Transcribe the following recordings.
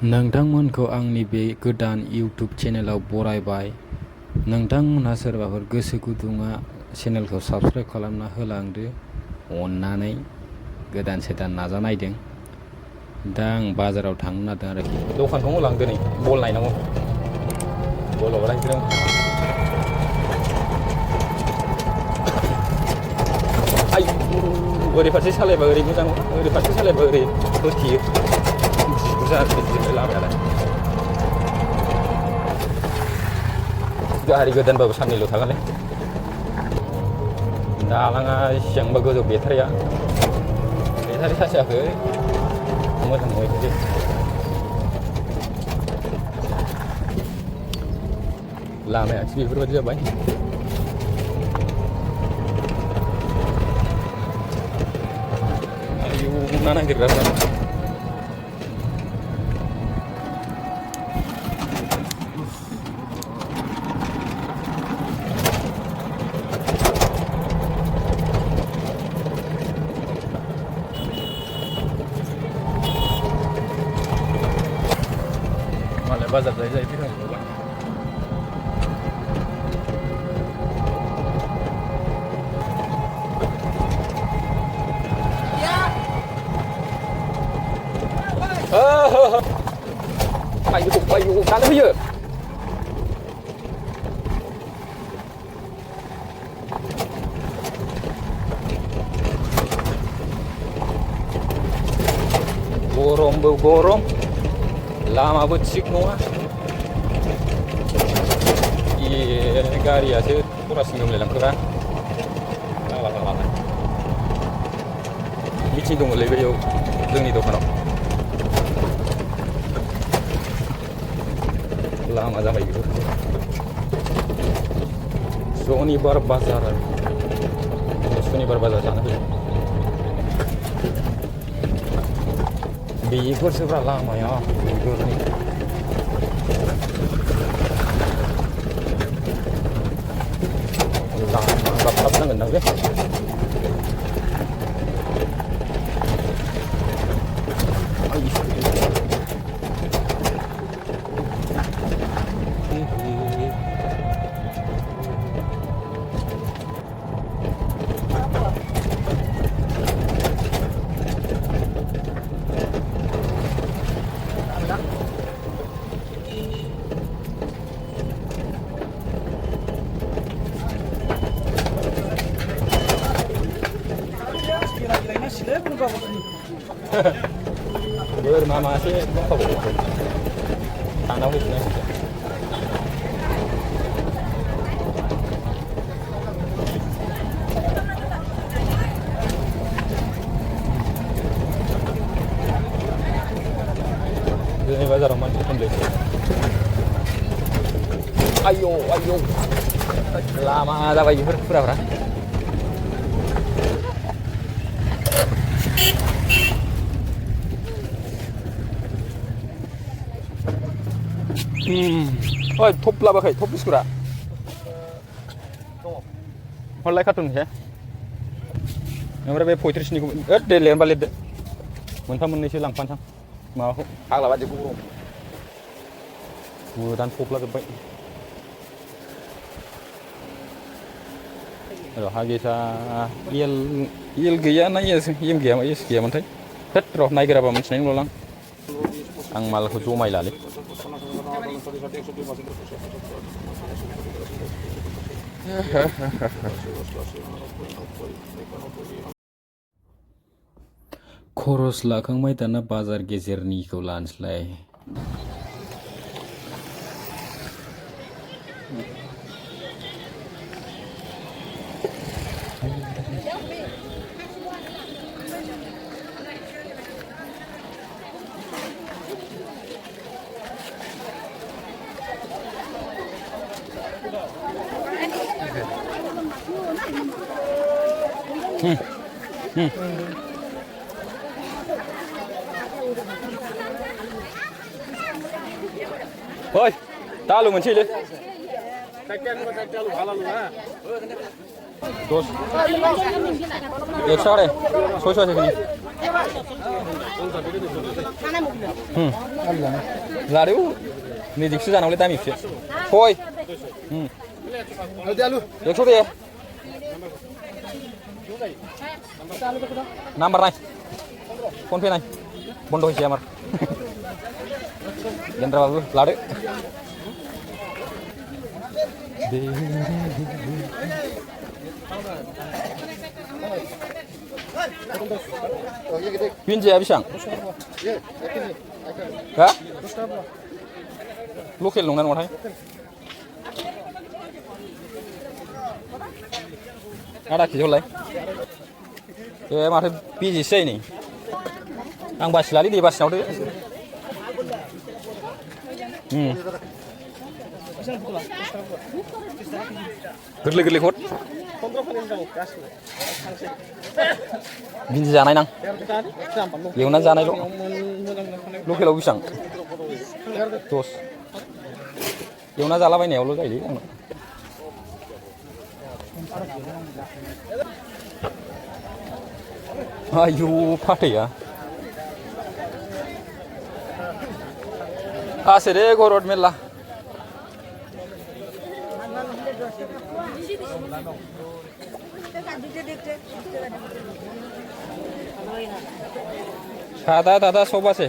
नोंथांमोनखौ आंनि बे गोदान इउट्युब चेनेलाव बरायबाय। नोंथांमोनहा सोरबाफोर गोसो गुदुङा चेनेलखौ साबस्क्राइब खालामना होलांदो अननानै। गोदान नाजानायदों। दा आं बाजाराव थांनो नागिरदों आरोखि। दखानखौ होलां दिनै बल नायनांगौ। बल हगारसै ओरै फारसे सालायबा ओरै मोजां, ओरै फारसे सालायबा ओरै होथेयो। लामायालाय गारि गोदानबाबो साननैल' थागोनलै। दालाङा बेसेबांबा गोजौ, बेटारि सार्ज जायाखै मोजां नङै। लामायासो बेफोरबायदि जाबाय। ना नागिरग्रा मालाय बाजार जायै फैनांगौ। जानो फैयो। गरमबो गरम, लामाबो थिग नङा। गारियासो खरासिन गोमलायलांखोरा। मिटिं दङलै बैयाव जोंनि दखानाव। लामा जाबाय बेफोर। शनिबार बाजार जानो फैयो। बेफोरसोब्रा लामाया बेफोरनि। लामा थाबनांगोन दां बे। बोरमा मासे दंखाबावो थांना फैफिननांसिगोन। जोंनि बाजाराव मानसि खमलै। आयौ लामा जाबाय बेफोर फुराफ्रा। ओइ थप लाबोआखै, थप बिस्कुटा हरलाय कार्टुन मोनसे। ओमफ्राय बे 35निखौ दे लिरबा लिरदो। मोनथाम मोननैसो लांफानोसां माबाखौ फाग्ला बादि गरम। गोदान थफ्ला जोब्बाय। र' हागिसा एल गैया ना एम गैया, एस गैयामोनथाय। होद र' नायग्राबा मिथिनाय नंलालां। आं मालखौ जमायलालै। खरस लाखांबाय, दाना बाजार गेजेरनिखौ लानोसैलाय। ओइ दालु मोनसेलै। दस 100 रे 600 আছে लादो मेजिकसो जानांगौलै दामिसो फय एकस' दे नाम्बार नाय फन पे नाय बन्द হয়েছে আমার गेन्द्राबाबु लादो पिन्जाया बेसेबां हा लकेल नंना नङाथाय आधा केजि हरलाय ए माथो बिजिसो जायो नै आं बासिलालै दे बासिनावदो गोरलै गोरलै हर बिन्दि जानाय नां एवनानै जानायल' लकेलाव बेसेबां 10 एवना जालाबायनायावल' जायोलै आंना आयौ फाथैया আছে रे गरद मेरला সাদা দাদা সব আছে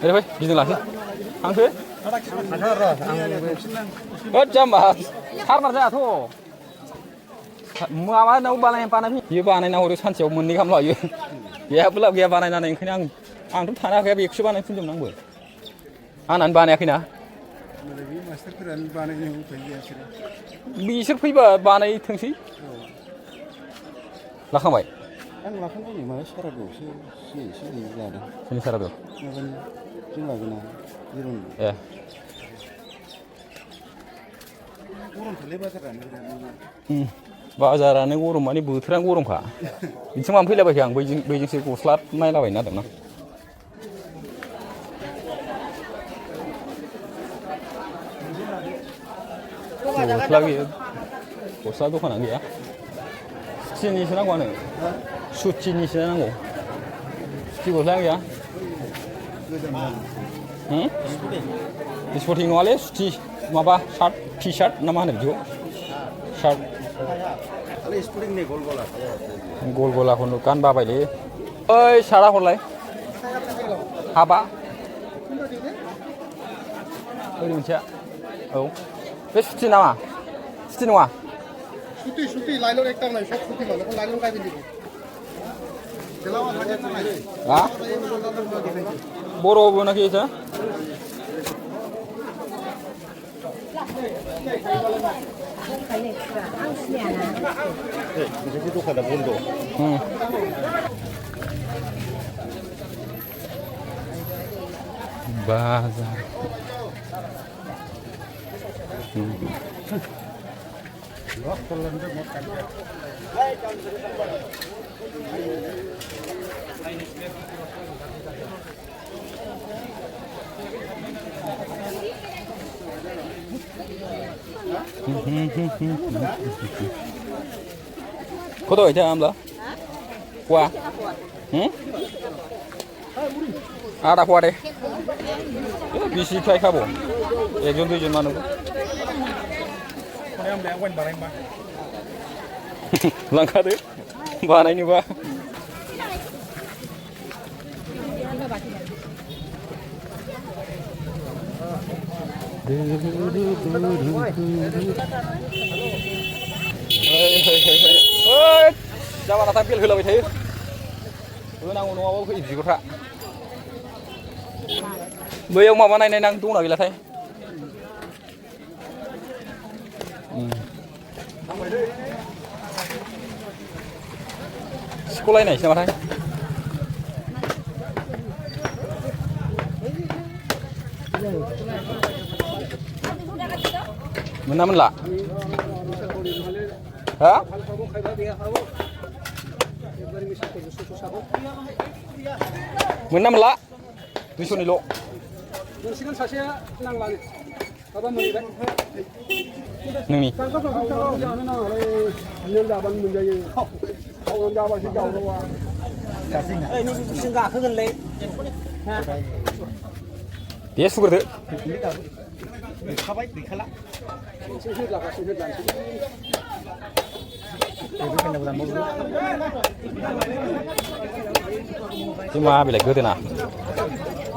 এই ভাই गिदिं लाखो हांखो होद जाम्बा खारनार जायाथ' माबा नाव बानाय बियो बानायना हरो सानसेयाव मोननै गाहाम लायो गैयाबो लाब गैया बानायनानै ओंखायनो आंथ' थानो हाखाया बेखौसो बानाय फुनजोबनो आंबो आंनानो बानायाखैना बिसोर फैबा बानायथोंसै लाखांबाय आं लाखांबाय नै माबा सारादुआवसो एसे लादों सोरनि सारादुआव माबानि जों लागोना जिरन ए गरमथारलै बाजारानो बाजारानो गरम माने बोथोरानो गरमखा बिथिं मानो फैलाबायखो आं बैजोंसो गस्ला नायलाबायनो नागिरदोंना गस्ला गैया गस्ला दखानानो गैया सुथिनिसो नांगौ आंनो सुथिनिसो नांगौ सुथि गस्लायानो गैया स्पर्टिं नङालै सुथि माबा शार्ट टि शार्ट ना मा होनो बिदिखौ शार्ट गल गलाखौनो गानबाबायलै ओइ शार्टआ हरलाय हाबा ओरै मोनसेया औ बे सुथि नामा सुथि नङा सुथि लाइलर একটা নাই সব সুতি মানে কোন লাইলর কাই দিবি हा बर'बो नाखि এটা बिजोंसो दखाना बन्द बाजार কত হয়েছে আমলা কোয়া আধা কোয়া দে বেশি খাই খাবো একজন দুইজন মানুষ लांखादो बानायनोबा जाबाना दा बेल होलाबाय थायो होनांगौ नङाबा फैयो बिगुरफ्रा बैयाव माबा नायनाय नां दंना गैलाथाय सिख'लायनायसो नामाथाय मोना मोनला हा मोना मोनला 200निल' मोनसिगोन सासेया नांलानो माबा मोनबाय नोंनि जानो नाङालै बिदिनो जाबानो मोनजायो दे सुग्रोदो बे मा बेलाय गोदोना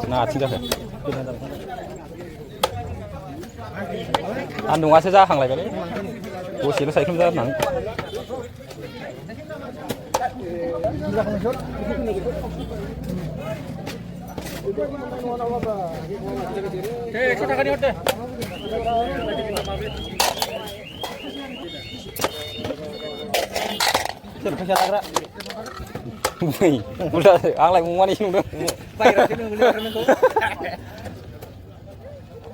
ना आथिं जाखो सान्दुंआसो जाखांलायबायलै दसेल' सायख्लुम जानानै आंलाय अमानिसो नुदों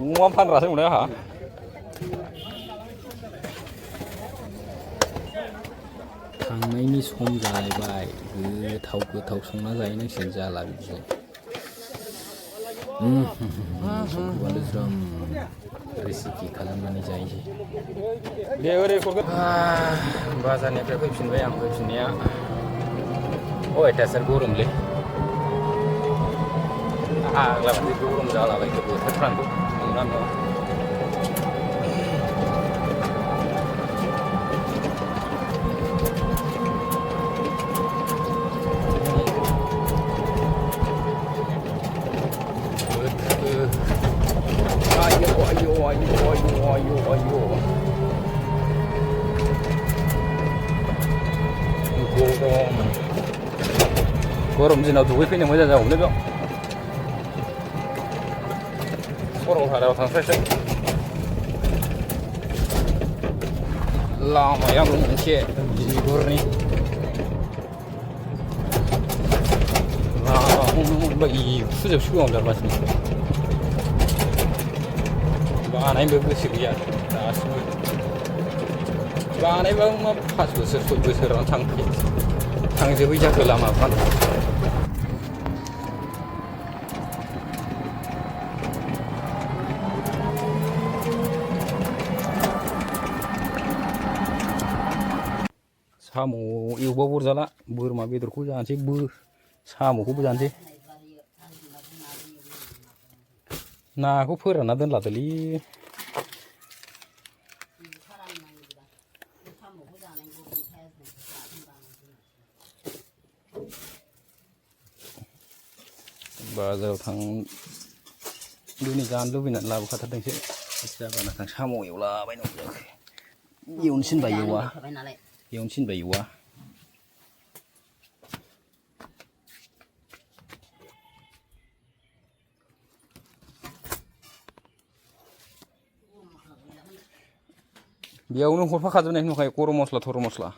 अमा फानग्रासो नुदों आंहा थांनायनि सम जालायबाय गोथाव गोथाव संना जाहैनांसिगोन जाला बिदिनो संख्रि बानलु ज्रोम रेसिपि खालामनानै जाहैसै दे ओरै बाजारनिफ्राय फैफिनबाय आं फैफिननाया अयथासार गरमलै आग्लाबादि गरम जालाबायखो बोथोरफ्रानो नंगौना नङा गरम दिनाव दुगैफैनो मोजां जागौमोनलै बेयाव सरलपारायाव थांस्रायसै लामायाबो मोनसे बिगुरनि फुजोबसिगौ आं जारबासिनो बानायनोबो गोसो गैया दासिमबो बानायबाबो मा 5 बोसोर 6 बोसोरावनो थांजोबै जाखो लामाफ्रानो साम' एवबाबो अरजाला बोरमा बेदरखौ जानोसै साम'खौबो जानोसै नाखौ फोरानना दोनलादोलै बाजाराव दिनै जानो लुबैनानै लाबोखाथारदोंसो जाबाना थां साम' एवलाबायनांगौ जाखो एवनो थिनबा एवा बेयावनो हरफाखाजोबनाय नुखायो गरम मस्ला थरम मस्ला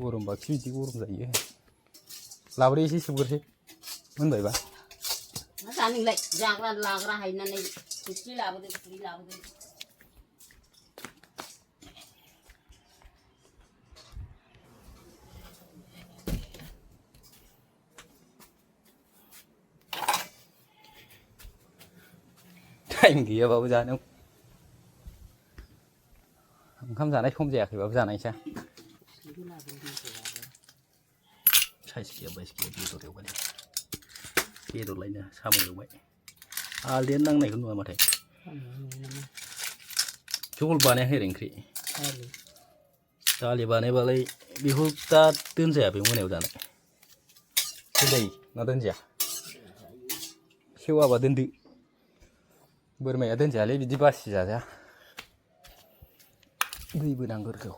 गरमबा बिदि गरम जायो लाबोदो एसे सोबग्रोसै मोनबायबा जानिलाय जाग्रा लाग्रा हायनानै खुस्रि लाबोदो टाइम गैयाबाबो जानो ओंखाम जानाय सम जायाखैबाबो जानायसै साइज गैया बाइस गैया बेदर एवबाय बेदर लायनो साम' एवबाय आलदायानो नांनायखौ नुवा माथो जहल बानायाखै आरो ओंख्रि दालि बानायबालाय बेखौ दा दोनजाया बे मोनायाव जानाय दोनजायो ना दोनजाया सेवाबा दोनदो बोरमाया दोनजायालै बिदि बासि जाजाया दैबो नांगोरगौ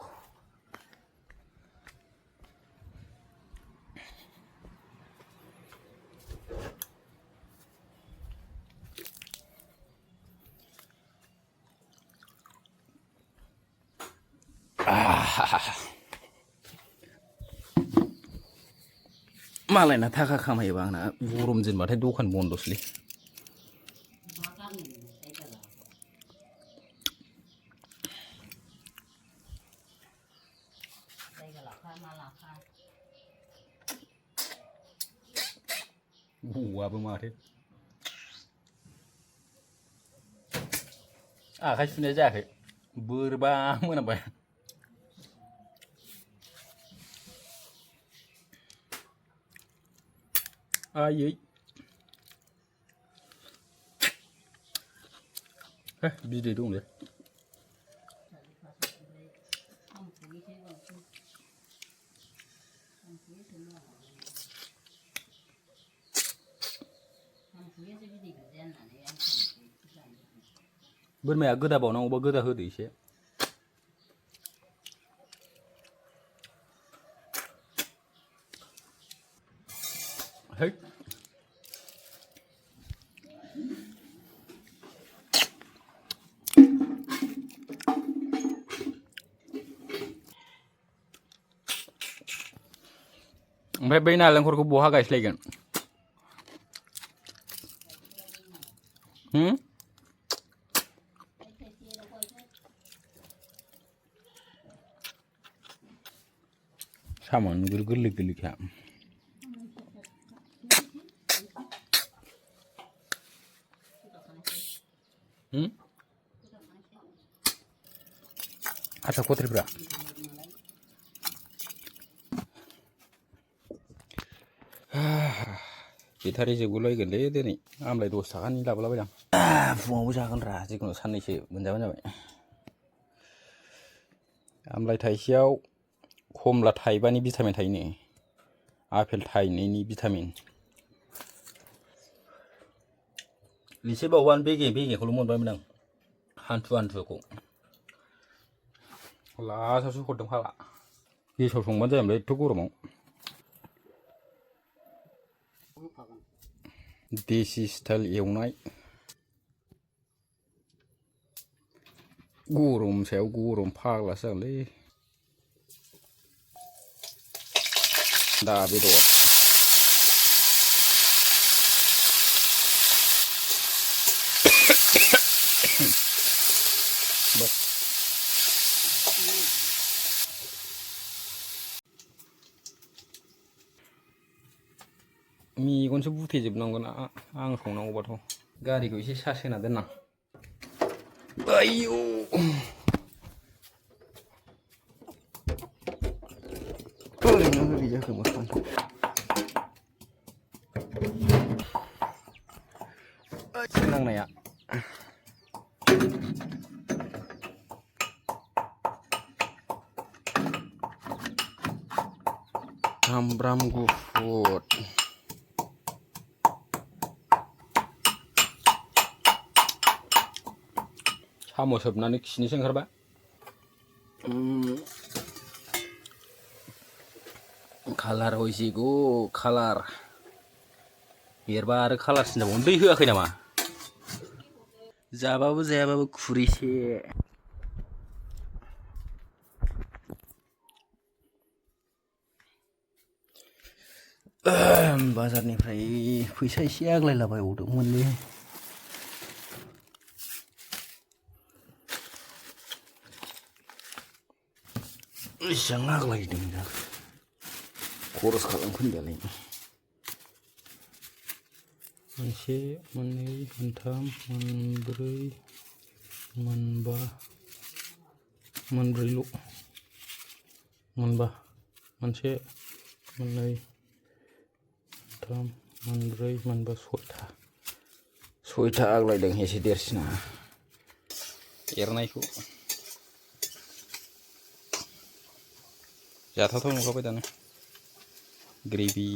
मालायना थाखा खामायोबा आंना गरम दिनबाथाय दखान बन्दसलै बौआबो माथो आखाइ सुनाय जायाखै बोरैबा मोनामबाय आयै बिदै दं दे बोरमाया गोदाबावनांगौबा गोदा होदो एसे है ओमफ्राय बै नालेंखरखौ बहा गायस्लायगोन साम'आ नोगोर गोरलै गोरलैखा आसा खथ्रिफ्रा बेटारि जोबगुलायगोनलै दिनै आमलाय 10 थाखानि लाबोलाबायदां फुङावबो जागोन रा जिखुनु साननैसो मोनजाबानो जाबाय आमलाय थाइसेयाव खमला थाइबानि भिटामिन थायोनो आपेल थाइनैनि भिटामिन एसे बावबानो बेगेखौल' मोनबायमोन आं हान्थुखौ लासावसो हरदों फाला गेसाव संबानो जायोमोनलै एथ' गरमाव देसि स्टाइल एवनाय गरम सायाव गरम फाग्लासो जागोनलै दा बेदर मेगनसो बुथेजोबनांगोन आं संनांगौबाथ' गारिखौ एसे सार्ज होना दोननां आयौ ओरैनो ओरै जाखो मोखांखौ नांनाया सामब्राम गुफुर साम' सोबनानै खिनोसो ओंखारबाय कालार हयसिगौ कालार एरबा आरो कालारसिन जाबावगोन दै होआखै नामा जाबाबो जायाबाबो खुरैसे बाजारनिफ्राय फैसा एसे आग्लायलाबायबावदोंमोनलै बेसेबां आग्लायदों दा खरस खालामखोन्दालाय मोनसे मोननै मोनथाम मोनब्रै मोनबा मोनब्रैल' मोनबा मोनसे मोननै मोनथाम मोनब्रै मोनबा सयथा आग्लायदों एसे देरसिना एरनायखौ जाथावथाव नुखाबाय दानो ग्रेभि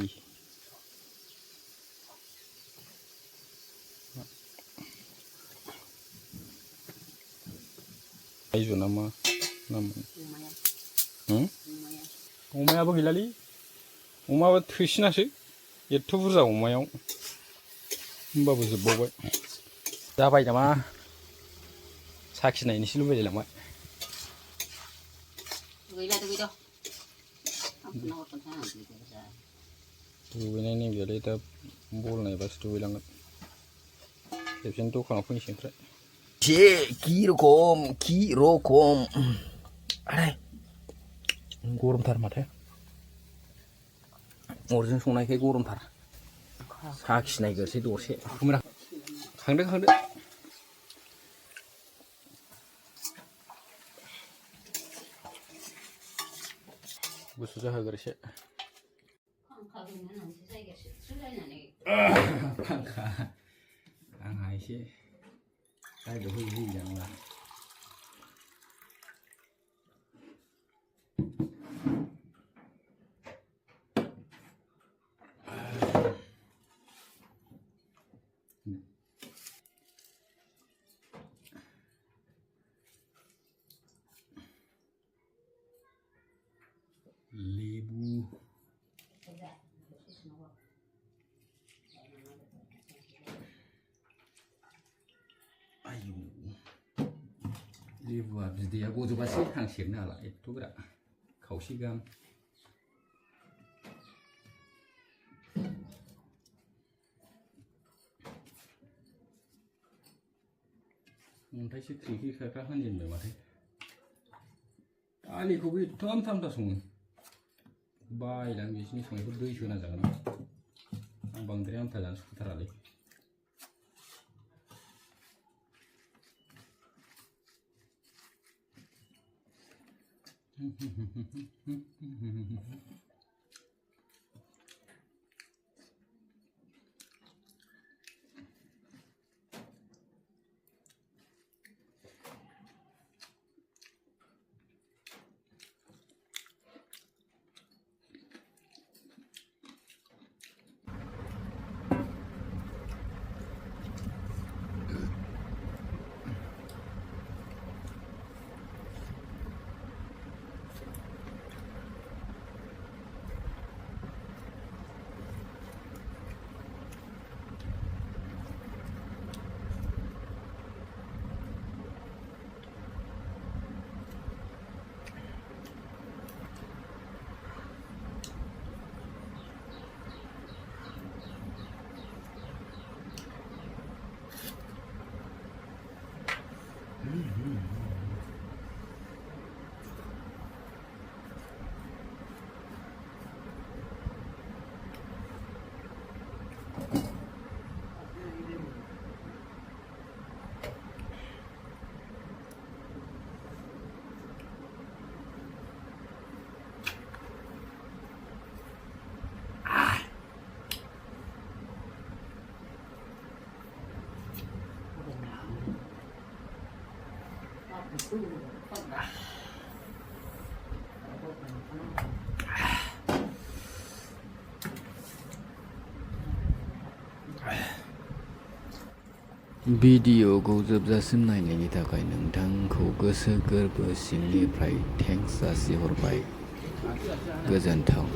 आइजो नामा अमायाबो गैलालै अमाबा थोसिनासो एथ' बुरजा अमायाव होमबाबो जोबबावबाय जाबाय नामा साखिनायनोसो लुबैलायलांबाय दुगैनाय नैबेयावलाय दा बल नायबासो दुगैलांगोन खेबसेनो दखानाव फैनोसै ओमफ्राय कि रखम आरे गरमथार माथो अरजों संनायखाय गरमथार साखिनायग्रोसै दरसे खांदो गुसु जाहोगोर एसे फांखा होनो होननानैसो जायगायासो सोलायनानै फांखा आंहा एसे रायदो होयो जांला lebu ayo lebuआ बिदैया गजोबासो हांसिगोन नालाय एथ' गोरा खावसे गाहाम अन्थाइसो ख्रिख्रि ख्राख्रा होनजेनबाय माथो दालिखौबो एथ' आमथा आमथा सङो बायलां बिसिनि संनायखौ दै होना जागोन आं बांद्राय आमथा जानो सुखुथारालै भिडिअखौ जोबजासिम नायनायनि थाखाय नोंथांखौ गोसो गोरबो सिंनिफ्राय थेंक्स जासिहरबाय गोजोन्थों।